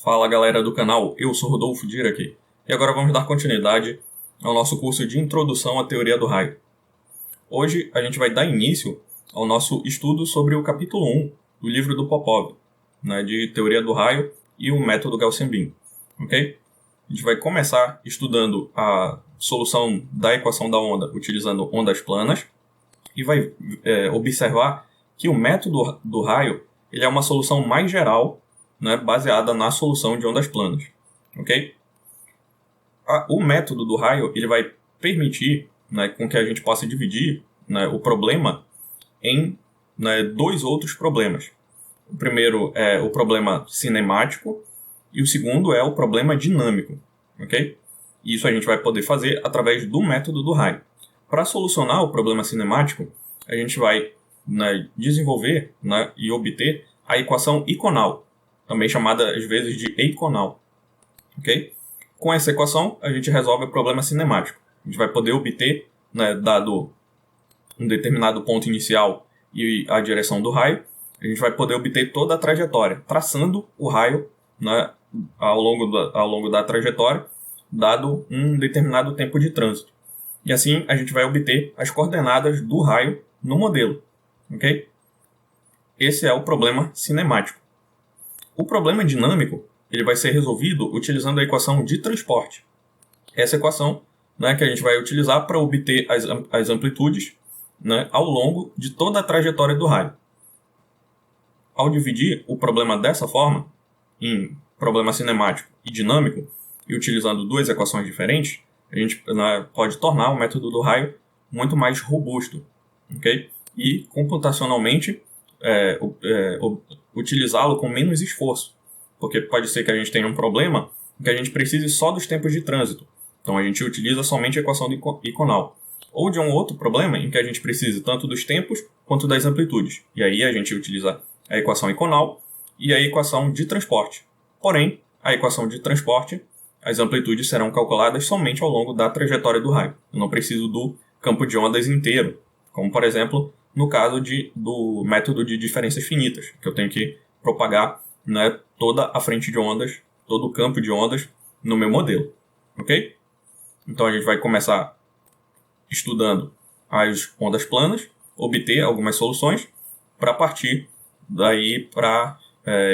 Fala galera do canal, eu sou Rodolfo Dira aqui. E agora vamos dar continuidade ao nosso curso de Introdução à Teoria do Raio. Hoje a gente vai dar início ao nosso estudo sobre o capítulo 1 do livro do Popov, de Teoria do Raio e o método Gaussian-Beam. Ok? A gente vai começar estudando a solução da equação da onda utilizando ondas planas e vai observar que o método do raio ele é uma solução mais geral, baseada na solução de ondas planas. Ok? O método do raio ele vai permitir com que a gente possa dividir o problema em dois outros problemas. O primeiro é o problema cinemático e o segundo é o problema dinâmico. Ok? Isso a gente vai poder fazer através do método do raio. Para solucionar o problema cinemático, a gente vai desenvolver e obter a equação iconal, também chamada às vezes de eiconal. Okay? Com essa equação, a gente resolve o problema cinemático. A gente vai poder obter, dado um determinado ponto inicial e a direção do raio, a gente vai poder obter toda a trajetória, traçando o raio ao longo da trajetória, dado um determinado tempo de trânsito. E assim a gente vai obter as coordenadas do raio no modelo. Okay? Esse é o problema cinemático. O problema dinâmico ele vai ser resolvido utilizando a equação de transporte. Essa equação que a gente vai utilizar para obter as amplitudes ao longo de toda a trajetória do raio. Ao dividir o problema dessa forma, em problema cinemático e dinâmico, e utilizando duas equações diferentes, a gente pode tornar o método do raio muito mais robusto. Okay? E computacionalmente utilizá-lo com menos esforço, porque pode ser que a gente tenha um problema em que a gente precise só dos tempos de trânsito, então a gente utiliza somente a equação iconal, ou de um outro problema em que a gente precise tanto dos tempos quanto das amplitudes, e aí a gente utiliza a equação iconal e a equação de transporte. Porém, a equação de transporte, as amplitudes serão calculadas somente ao longo da trajetória do raio, eu não preciso do campo de ondas inteiro, como por exemplo no caso do método de diferenças finitas, que eu tenho que propagar toda a frente de ondas, todo o campo de ondas no meu modelo. Ok? Então a gente vai começar estudando as ondas planas, obter algumas soluções, para partir daí para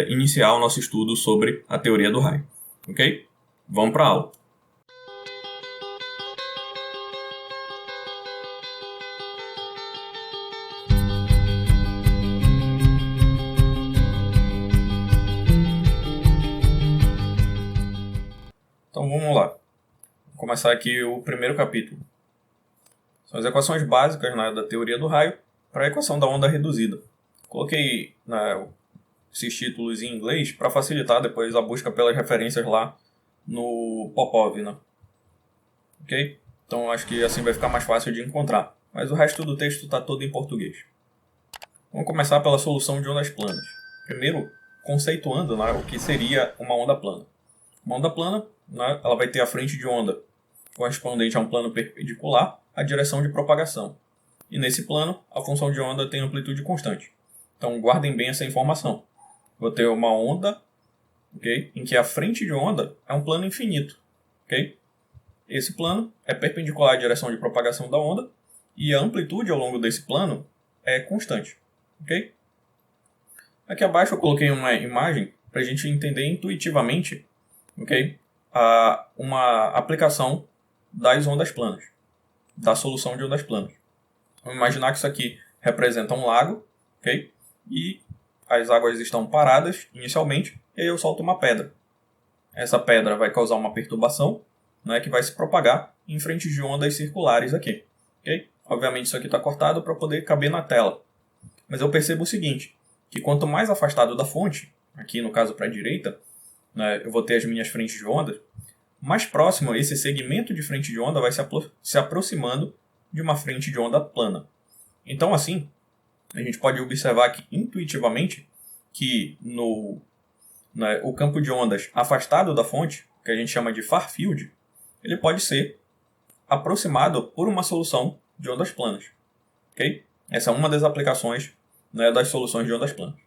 iniciar o nosso estudo sobre a teoria do raio. Ok? Vamos para a aula. Então vamos lá. Vou começar aqui o primeiro capítulo. São as equações básicas da teoria do raio para a equação da onda reduzida. Coloquei esses títulos em inglês para facilitar depois a busca pelas referências lá no Popov. Ok? Então acho que assim vai ficar mais fácil de encontrar. Mas o resto do texto está todo em português. Vamos começar pela solução de ondas planas. Primeiro, conceituando o que seria uma onda plana. Uma onda plana ela vai ter a frente de onda correspondente a um plano perpendicular à direção de propagação. E nesse plano, a função de onda tem amplitude constante. Então, guardem bem essa informação. Vou ter uma onda em que a frente de onda é um plano infinito. Okay? Esse plano é perpendicular à direção de propagação da onda e a amplitude ao longo desse plano é constante. Okay? Aqui abaixo eu coloquei uma imagem para a gente entender intuitivamente uma aplicação das ondas planas, da solução de ondas planas. Vamos imaginar que isso aqui representa um lago, e as águas estão paradas inicialmente, e aí eu solto uma pedra. Essa pedra vai causar uma perturbação, que vai se propagar em frente de ondas circulares aqui. Obviamente isso aqui está cortado para poder caber na tela. Mas eu percebo o seguinte, que quanto mais afastado da fonte, aqui no caso para a direita, eu vou ter as minhas frentes de onda, mais próximo esse segmento de frente de onda vai se aproximando de uma frente de onda plana. Então assim, a gente pode observar aqui intuitivamente que o campo de ondas afastado da fonte, que a gente chama de far field, ele pode ser aproximado por uma solução de ondas planas. Okay? Essa é uma das aplicações das soluções de ondas planas.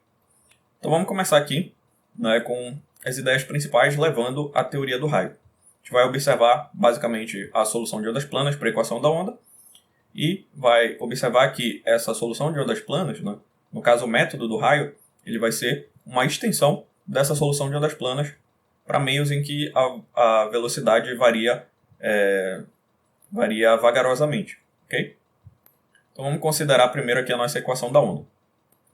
Então vamos começar aqui né, com as ideias principais levando à teoria do raio. A gente vai observar, basicamente, a solução de ondas planas para a equação da onda e vai observar que essa solução de ondas planas, né, no caso o método do raio, ele vai ser uma extensão dessa solução de ondas planas para meios em que a velocidade varia vagarosamente. Okay? Então vamos considerar primeiro aqui a nossa equação da onda.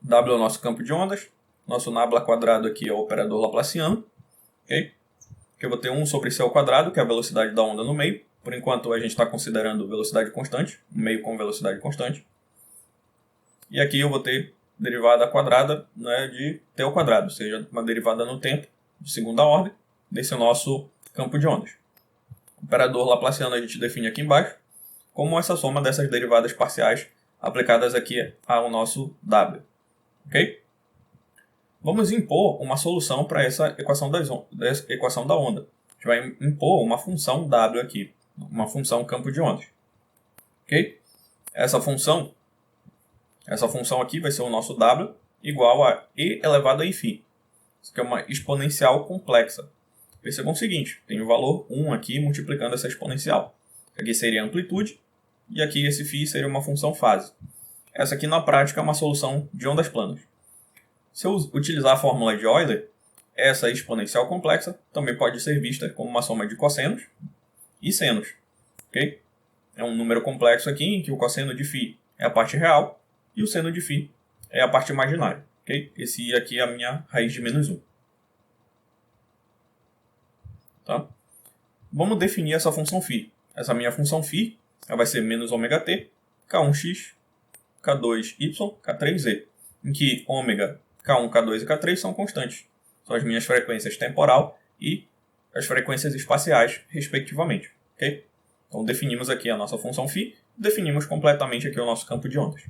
W é o nosso campo de ondas, nosso nabla quadrado aqui é o operador laplaciano. Okay? Que eu vou ter 1 sobre c ao quadrado, que é a velocidade da onda no meio. Por enquanto a gente está considerando velocidade constante, meio com velocidade constante. E aqui eu vou ter derivada quadrada, né, de t ao quadrado, ou seja, uma derivada no tempo de segunda ordem desse nosso campo de ondas. O operador laplaciano a gente define aqui embaixo como essa soma dessas derivadas parciais aplicadas aqui ao nosso W. Ok? Vamos impor uma solução para essa equação da onda. A gente vai impor uma função W aqui, uma função campo de ondas. Ok? Essa função aqui vai ser o nosso W igual a e elevado a φ. Isso aqui é uma exponencial complexa. Percebam o seguinte, tem o valor 1 aqui multiplicando essa exponencial. Aqui seria a amplitude e aqui esse φ seria uma função fase. Essa aqui na prática é uma solução de ondas planas. Se eu utilizar a fórmula de Euler, essa exponencial complexa também pode ser vista como uma soma de cossenos e senos. Okay? É um número complexo aqui em que o cosseno de φ é a parte real e o seno de φ é a parte imaginária. Okay? Esse aqui é a minha raiz de menos 1. Tá? Vamos definir essa função φ. Essa minha função φ ela vai ser menos ômega-t, k1x, k2y, k3z, em que ômega, k1, k2 e k3 são constantes. São as minhas frequências temporal e as frequências espaciais, respectivamente. Okay? Então definimos aqui a nossa função φ, definimos completamente aqui o nosso campo de ondas.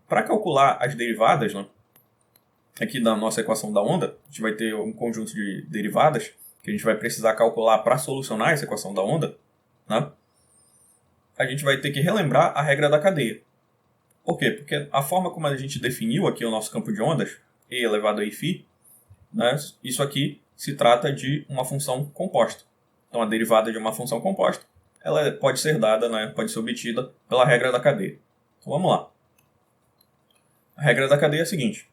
Para calcular as derivadas, né, aqui da nossa equação da onda, a gente vai ter um conjunto de derivadas que a gente vai precisar calcular para solucionar essa equação da onda. Né? A gente vai ter que relembrar a regra da cadeia. Por quê? Porque a forma como a gente definiu aqui o nosso campo de ondas, e elevado a φ, né, isso aqui se trata de uma função composta. Então a derivada de uma função composta ela pode ser dada, né, pode ser obtida pela regra da cadeia. Então vamos lá. A regra da cadeia é a seguinte.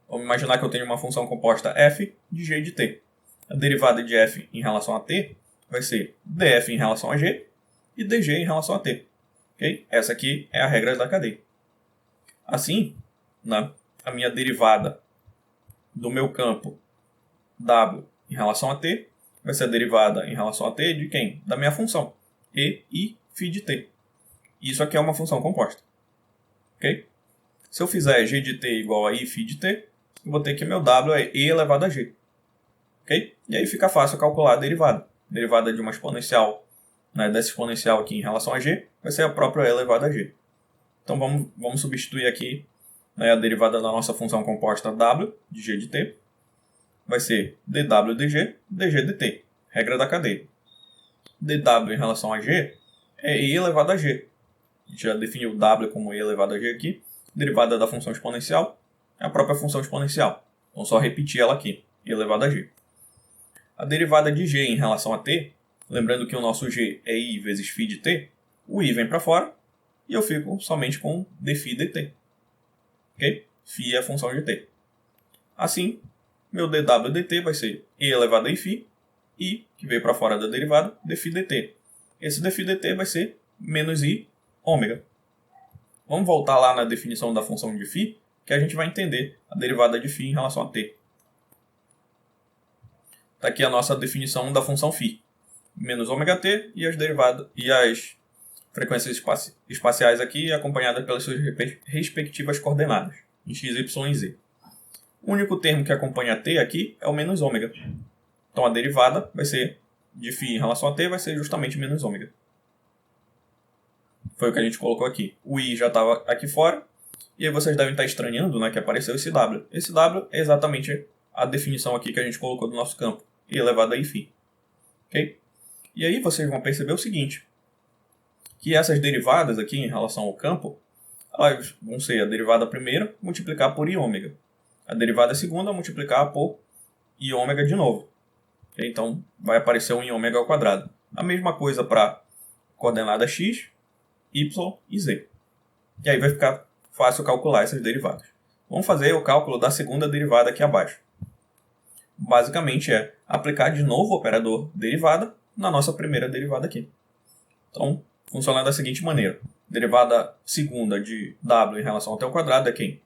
Vamos imaginar que eu tenho uma função composta f de g de t. A derivada de f em relação a t vai ser df em relação a g e dg em relação a t. Okay? Essa aqui é a regra da cadeia. Assim, né, a minha derivada do meu campo w em relação a t vai ser a derivada em relação a t de quem? Da minha função e φ de t. Isso aqui é uma função composta. Okay? Se eu fizer g de t igual a φ de t, eu vou ter que meu w é e elevado a g. Okay? E aí fica fácil calcular a derivada. A derivada de uma exponencial, né, dessa exponencial aqui em relação a g, vai ser a própria e elevado a g. Então vamos substituir aqui, né, a derivada da nossa função composta w de g de t. Vai ser dw dg, dg dt. Regra da cadeia. dw em relação a g é e elevado a g. A gente já definiu w como e elevado a g aqui. Derivada da função exponencial é a própria função exponencial. Então só repetir ela aqui, e elevado a g. A derivada de g em relação a t, lembrando que o nosso g é i vezes φ de t, o i vem para fora e eu fico somente com dφ dt. Okay? Φ é a função de t. Assim, meu dw dt vai ser e elevado a φ, i, que veio para fora da derivada, dφ dt. Esse dφ dt vai ser menos i ômega. Vamos voltar lá na definição da função de φ, que a gente vai entender a derivada de φ em relação a t. Está aqui a nossa definição da função φ. Menos ômega-t e as derivadas e as frequências espaciais aqui acompanhadas pelas suas respectivas coordenadas, em x, y e z. O único termo que acompanha t aqui é o menos ômega. Então a derivada vai ser de φ em relação a t vai ser justamente menos ômega. Foi o que a gente colocou aqui. O i já estava aqui fora. E aí vocês devem estar estranhando, né, que apareceu esse w. Esse w é exatamente a definição aqui que a gente colocou do nosso campo. E elevado a φ. Okay? E aí vocês vão perceber o seguinte. Que essas derivadas aqui em relação ao campo, elas vão ser a derivada primeira multiplicar por i ômega. a derivada segunda multiplicar por i ômega de novo. Okay? Então, vai aparecer um i ômega ao quadrado. A mesma coisa para coordenada x, y e z. E aí vai ficar fácil calcular essas derivadas. Vamos fazer o cálculo da segunda derivada aqui abaixo. Basicamente é aplicar de novo o operador derivada na nossa primeira derivada aqui. Então, funciona da seguinte maneira. Derivada segunda de w em relação a t ao quadrado é quem?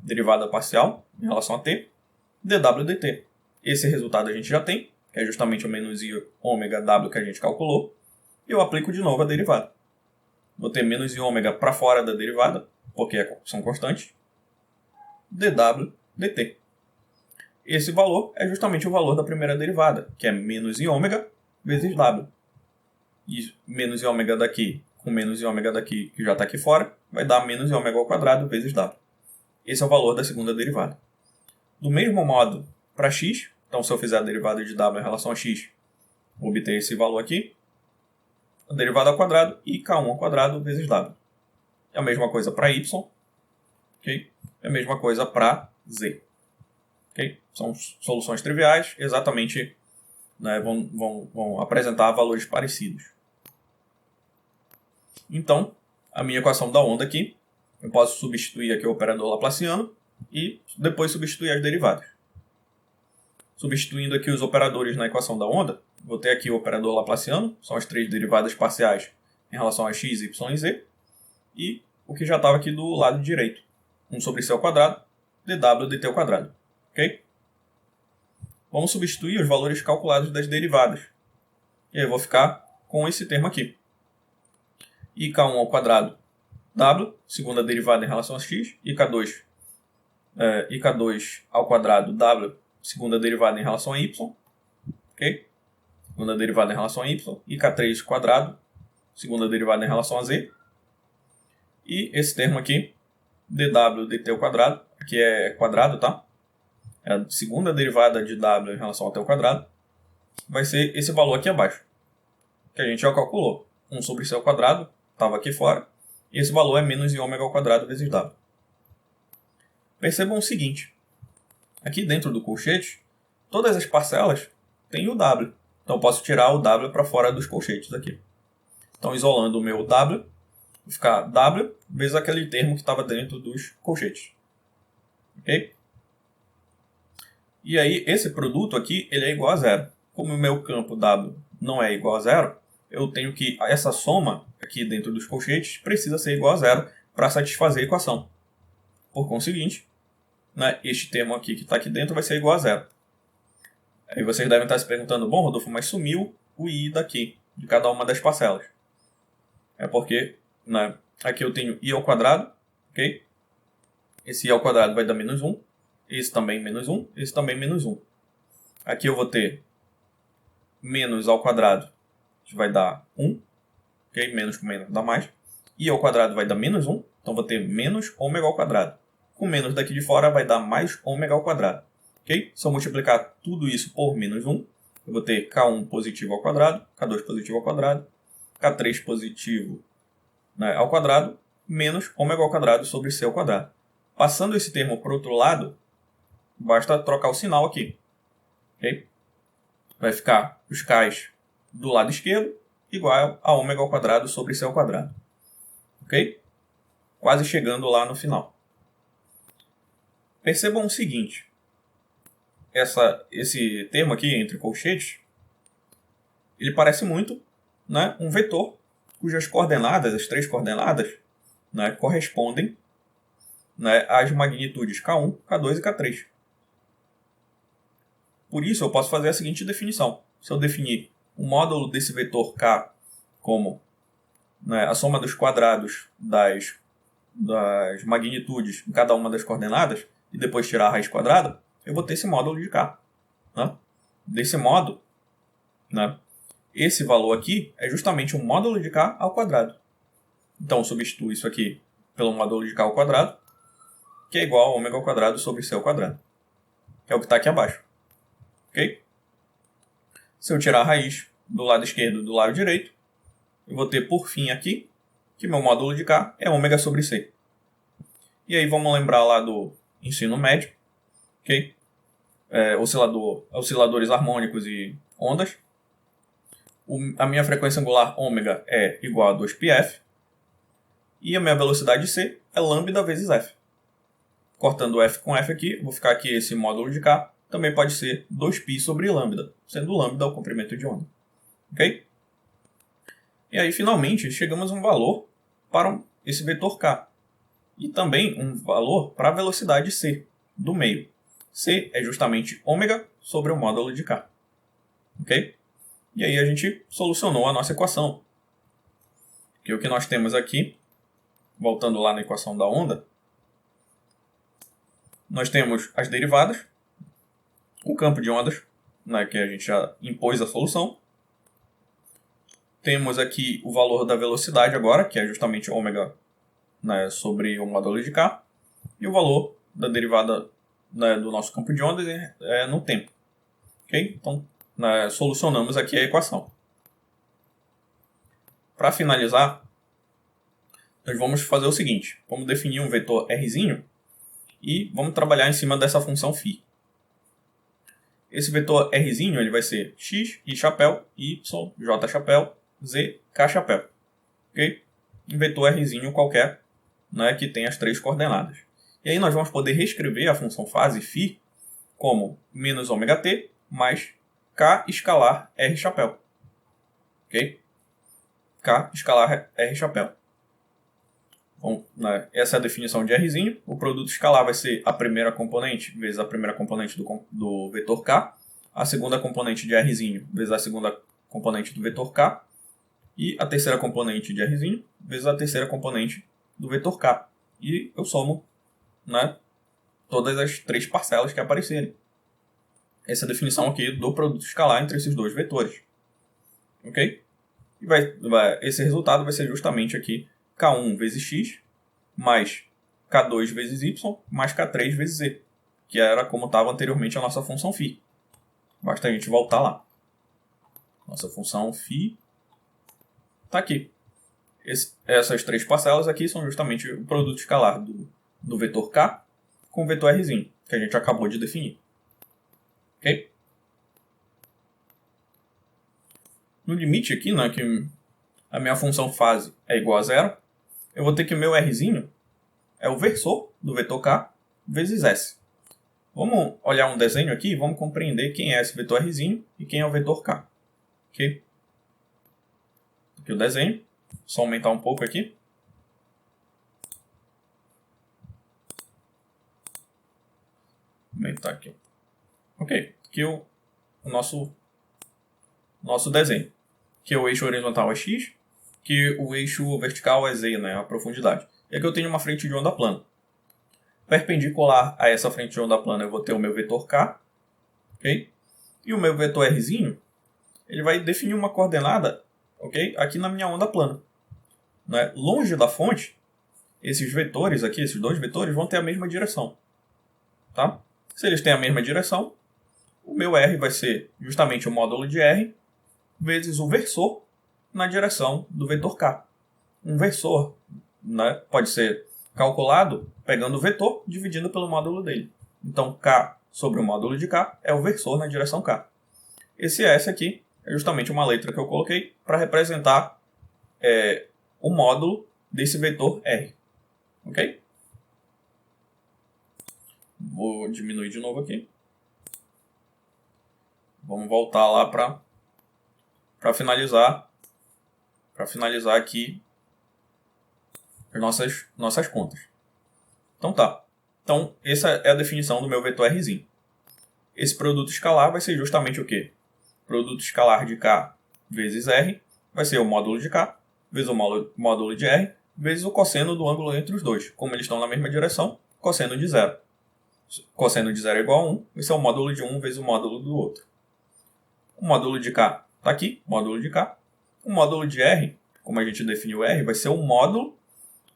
Derivada parcial em relação a t, dw dt. Esse resultado a gente já tem, que é justamente o menos i ômega w que a gente calculou. E eu aplico de novo a derivada. Vou ter menos i ômega para fora da derivada, porque são constantes, dw dt. Esse valor é justamente o valor da primeira derivada, que é menos i ômega vezes w. E menos i ômega daqui com menos i ômega daqui, que já está aqui fora, vai dar menos i ômega ao quadrado vezes w. Esse é o valor da segunda derivada. Do mesmo modo, para x, então se eu fizer a derivada de w em relação a x, vou obter esse valor aqui, a derivada ao quadrado e k1 ao quadrado vezes w. É a mesma coisa para y, okay? É a mesma coisa para z. Okay? São soluções triviais, exatamente, né, vão apresentar valores parecidos. Então, a minha equação da onda aqui, eu posso substituir aqui o operador laplaciano e depois substituir as derivadas. Substituindo aqui os operadores na equação da onda, vou ter aqui o operador laplaciano, são as três derivadas parciais em relação a x, y e z, e o que já estava aqui do lado direito, 1 sobre c ao quadrado, dw dt ao quadrado. Okay? Vamos substituir os valores calculados das derivadas. E aí eu vou ficar com esse termo aqui. Ik1 ao quadrado w, segunda derivada em relação a x, Ik2 ao quadrado w, segunda derivada em relação a y, ok? Segunda derivada em relação a y, Ik3 quadrado, segunda derivada em relação a z, e esse termo aqui, dw dt ao quadrado, aqui é quadrado, tá? É a segunda derivada de w em relação a t ao quadrado, vai ser esse valor aqui abaixo, que a gente já calculou. 1 sobre c ao quadrado, estava aqui fora, e esse valor é menos i ômega ao quadrado vezes w. Percebam o seguinte, aqui dentro do colchete, todas as parcelas têm o w, então eu posso tirar o w para fora dos colchetes aqui. Então, isolando o meu w, vai ficar w vezes aquele termo que estava dentro dos colchetes. Ok? E aí, esse produto aqui ele é igual a zero. Como o meu campo w não é igual a zero, eu tenho que essa soma aqui dentro dos colchetes precisa ser igual a zero para satisfazer a equação. Por conseguinte, né, este termo aqui que está aqui dentro vai ser igual a zero. Aí vocês devem estar se perguntando, bom, Rodolfo, mas sumiu o i daqui, de cada uma das parcelas. É porque, né, aqui eu tenho i ao quadrado, ok? Esse i ao quadrado vai dar menos 1, esse também menos 1, esse também menos 1. Aqui eu vou ter menos ao quadrado, que vai dar 1, ok? Menos com menos dá mais. I ao quadrado vai dar menos 1, então vou ter menos ômega ao quadrado. Com menos daqui de fora vai dar mais ômega ao quadrado. Okay? Se eu multiplicar tudo isso por menos 1, eu vou ter K1 positivo ao quadrado, K2 positivo ao quadrado, K3 positivo, né, ao quadrado, menos ômega ao quadrado sobre C ao quadrado. Passando esse termo para o outro lado, basta trocar o sinal aqui. Okay? Vai ficar os K's do lado esquerdo igual a ômega ao quadrado sobre C ao quadrado. Ok? Quase chegando lá no final. Percebam o seguinte. Esse termo aqui entre colchetes, ele parece muito, né, um vetor cujas coordenadas, as três coordenadas, né, correspondem, né, às magnitudes K1, K2 e K3. Por isso eu posso fazer a seguinte definição. Se eu definir o módulo desse vetor K como, né, a soma dos quadrados das magnitudes em cada uma das coordenadas e depois tirar a raiz quadrada, eu vou ter esse módulo de K. Né? Desse modo, né, esse valor aqui é justamente o módulo de K ao quadrado. Então, eu substituo isso aqui pelo módulo de K ao quadrado, que é igual a ômega ao quadrado sobre C ao quadrado. Que é o que está aqui abaixo. Ok? Se eu tirar a raiz do lado esquerdo e do lado direito, eu vou ter por fim aqui que meu módulo de K é ômega sobre C. E aí vamos lembrar lá do ensino médio, ok? Osciladores harmônicos e ondas. A minha frequência angular ômega é igual a 2πf. E a minha velocidade C é lambda vezes f. Cortando f com f aqui, vou ficar aqui esse módulo de K. Também pode ser 2π sobre lambda, sendo lambda o comprimento de onda. Ok? E aí, finalmente, chegamos a um valor para esse vetor K. E também um valor para a velocidade C, do meio. C é justamente ômega sobre o módulo de K. Ok? E aí a gente solucionou a nossa equação. Que o que nós temos aqui, voltando lá na equação da onda, nós temos as derivadas, o campo de ondas, né, que a gente já impôs a solução. Temos aqui o valor da velocidade agora, que é justamente ômega, né, sobre o módulo de K. E o valor da derivada, né, do nosso campo de ondas no tempo. Okay? Então, né, solucionamos aqui a equação. Para finalizar, nós vamos fazer o seguinte. Vamos definir um vetor Rzinho e vamos trabalhar em cima dessa função φ. Esse vetor Rzinho ele vai ser x, i chapéu, y, j chapéu, z, k chapéu. Okay? Um vetor Rzinho qualquer, né, que tem as três coordenadas. E aí nós vamos poder reescrever a função fase φ como menos ômega-t mais k escalar r chapéu. Ok? K escalar r chapéu. Bom, né, essa é a definição de Rzinho. O produto escalar vai ser a primeira componente vezes a primeira componente do vetor K. A segunda componente de Rzinho vezes a segunda componente do vetor K. E a terceira componente de Rzinho vezes a terceira componente do vetor K. E eu somo, né, todas as três parcelas que aparecerem. Essa é a definição aqui do produto escalar entre esses dois vetores. Ok? E esse resultado vai ser justamente aqui K1 vezes x mais K2 vezes y mais K3 vezes z, que era como estava anteriormente a nossa função φ. Basta a gente voltar lá. Nossa função φ está aqui. Essas três parcelas aqui são justamente o produto escalar do vetor K com o vetor Rzinho, que a gente acabou de definir. Ok? No limite aqui, né, que a minha função fase é igual a zero, eu vou ter que o meu Rzinho é o versor do vetor K vezes S. Vamos olhar um desenho aqui e vamos compreender quem é esse vetor Rzinho e quem é o vetor K. Ok? Aqui o desenho. Só aumentar um pouco aqui. Aumentar aqui. Ok. Aqui o nosso desenho. Que o eixo horizontal é x, que o eixo vertical é z, né, a profundidade. E aqui eu tenho uma frente de onda plana. Perpendicular a essa frente de onda plana eu vou ter o meu vetor K, ok? E o meu vetor Rzinho, ele vai definir uma coordenada, ok? Aqui na minha onda plana. Né? Longe da fonte, esses vetores aqui, esses dois vetores, vão ter a mesma direção. Tá? Se eles têm a mesma direção, o meu R vai ser justamente o módulo de R vezes o versor na direção do vetor K. Um versor, né, pode ser calculado pegando o vetor dividindo pelo módulo dele. Então, K sobre o módulo de K é o versor na direção K. Esse S aqui é justamente uma letra que eu coloquei para representar o módulo desse vetor R. Ok? Vou diminuir de novo aqui. Vamos voltar lá para finalizar aqui as nossas contas. Então tá. Então essa é a definição do meu vetor Rzinho. Esse produto escalar vai ser justamente o quê? Produto escalar de K vezes R vai ser o módulo de K vezes o módulo de R vezes o cosseno do ângulo entre os dois. Como eles estão na mesma direção, cosseno de zero. Cosseno de zero é igual a 1, esse é o módulo de um vezes o módulo do outro. O módulo de K está aqui, módulo de K. O módulo de R, como a gente definiu R, vai ser o módulo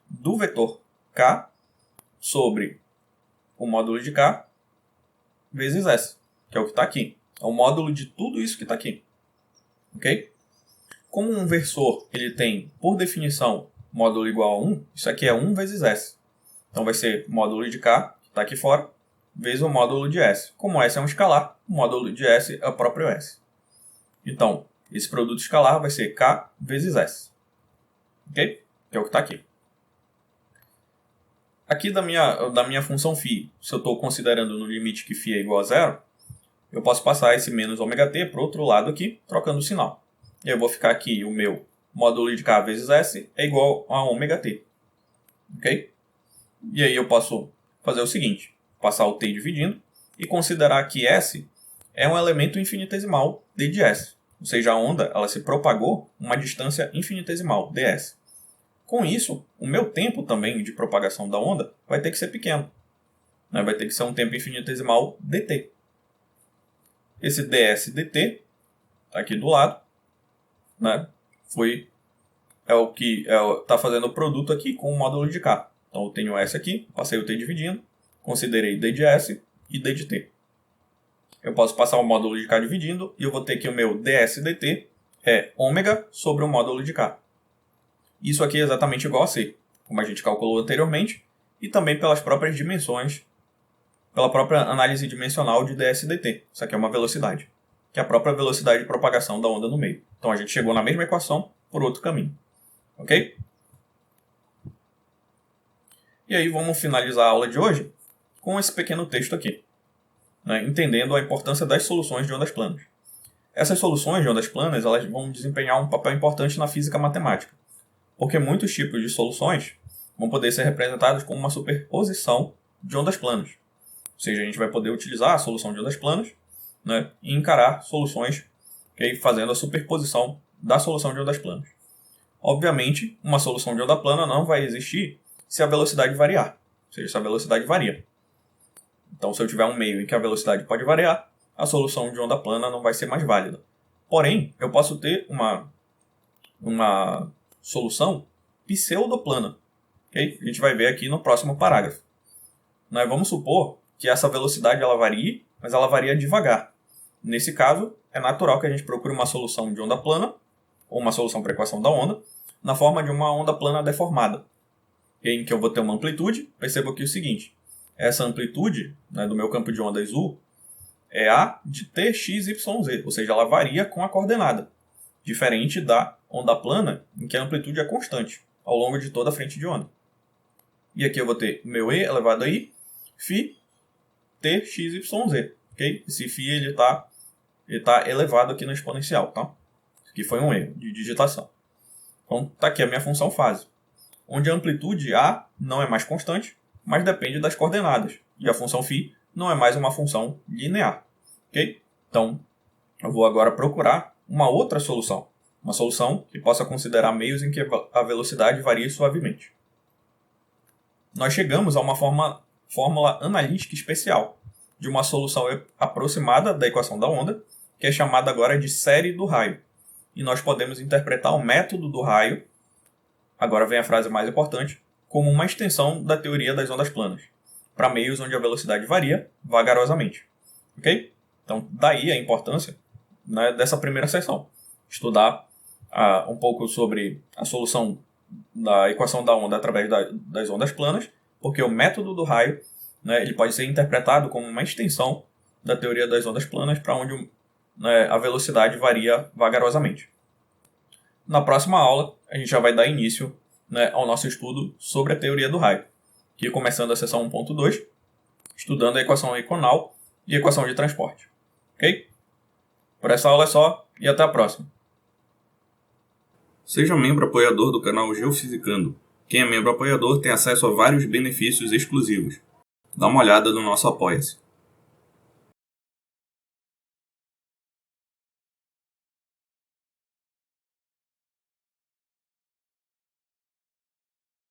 do vetor K sobre o módulo de K vezes S, que é o que está aqui. É o módulo de tudo isso que está aqui. Ok? Como um versor ele tem, por definição, módulo igual a 1, isso aqui é 1 vezes S. Então vai ser módulo de K, que está aqui fora, vezes o módulo de S. Como S é um escalar, o módulo de S é o próprio S. Então, esse produto escalar vai ser K vezes S. Ok? Que é o que está aqui. Aqui da minha função φ, se eu estou considerando no limite que φ é igual a zero, eu posso passar esse menos ômega-t para o outro lado aqui, trocando o sinal. E eu vou ficar aqui, o meu módulo de K vezes S é igual a ômega-t. Ok? E aí eu posso fazer o seguinte, passar o t dividindo e considerar que S é um elemento infinitesimal d de S. Ou seja, a onda ela se propagou uma distância infinitesimal, ds. Com isso, o meu tempo também de propagação da onda vai ter que ser pequeno. Vai ter que ser um tempo infinitesimal dt. Esse ds dt, está aqui do lado, é o que está fazendo o produto aqui com o módulo de K. Então eu tenho S aqui, passei o t dividindo, considerei d de S e d de t. Eu posso passar o módulo de K dividindo e eu vou ter que o meu ds dt é ômega sobre o módulo de K. Isso aqui é exatamente igual a C, como a gente calculou anteriormente, e também pelas próprias dimensões, pela própria análise dimensional de ds dt. Isso aqui é uma velocidade, que é a própria velocidade de propagação da onda no meio. Então a gente chegou na mesma equação por outro caminho. Ok? E aí vamos finalizar a aula de hoje com esse pequeno texto aqui, entendendo a importância das soluções de ondas planas. Essas soluções de ondas planas elas vão desempenhar um papel importante na física matemática, porque muitos tipos de soluções vão poder ser representados como uma superposição de ondas planas. Ou seja, a gente vai poder utilizar a solução de ondas planas e encarar soluções fazendo a superposição da solução de ondas planas. Obviamente, uma solução de onda plana não vai existir se a velocidade variar, ou seja, se a velocidade varia. Então, se eu tiver um meio em que a velocidade pode variar, a solução de onda plana não vai ser mais válida. Porém, eu posso ter uma solução pseudoplana. Okay? A gente vai ver aqui no próximo parágrafo. Vamos supor que essa velocidade ela varie, mas ela varia devagar. Nesse caso, é natural que a gente procure uma solução de onda plana, ou uma solução para a equação da onda, na forma de uma onda plana deformada, em que eu vou ter uma amplitude. Perceba aqui o seguinte, essa amplitude do meu campo de ondas U é A de txyz, ou seja, ela varia com a coordenada, diferente da onda plana, em que a amplitude é constante ao longo de toda a frente de onda. E aqui eu vou ter meu E elevado a I, φ txyz. Okay? Esse φ ele tá elevado aqui no exponencial. Tá? Aqui foi um erro de digitação. Então está aqui a minha função fase, onde a amplitude A não é mais constante, mas depende das coordenadas. E a função φ não é mais uma função linear. Okay? Então, eu vou agora procurar uma outra solução. Uma solução que possa considerar meios em que a velocidade varie suavemente. Nós chegamos a uma fórmula analítica especial de uma solução aproximada da equação da onda, que é chamada agora de série do raio. E nós podemos interpretar o método do raio, agora vem a frase mais importante, como uma extensão da teoria das ondas planas, para meios onde a velocidade varia vagarosamente. Ok? Então, daí a importância dessa primeira seção. Estudar um pouco sobre a solução da equação da onda através das ondas planas, porque o método do raio ele pode ser interpretado como uma extensão da teoria das ondas planas para onde a velocidade varia vagarosamente. Na próxima aula, a gente já vai dar início ao nosso estudo sobre a teoria do raio, que começando a seção 1.2, estudando a equação eiconal e a equação de transporte. Ok? Por essa aula é só, e até a próxima. Seja membro apoiador do canal Geofisicando. Quem é membro apoiador tem acesso a vários benefícios exclusivos. Dá uma olhada no nosso Apoia-se.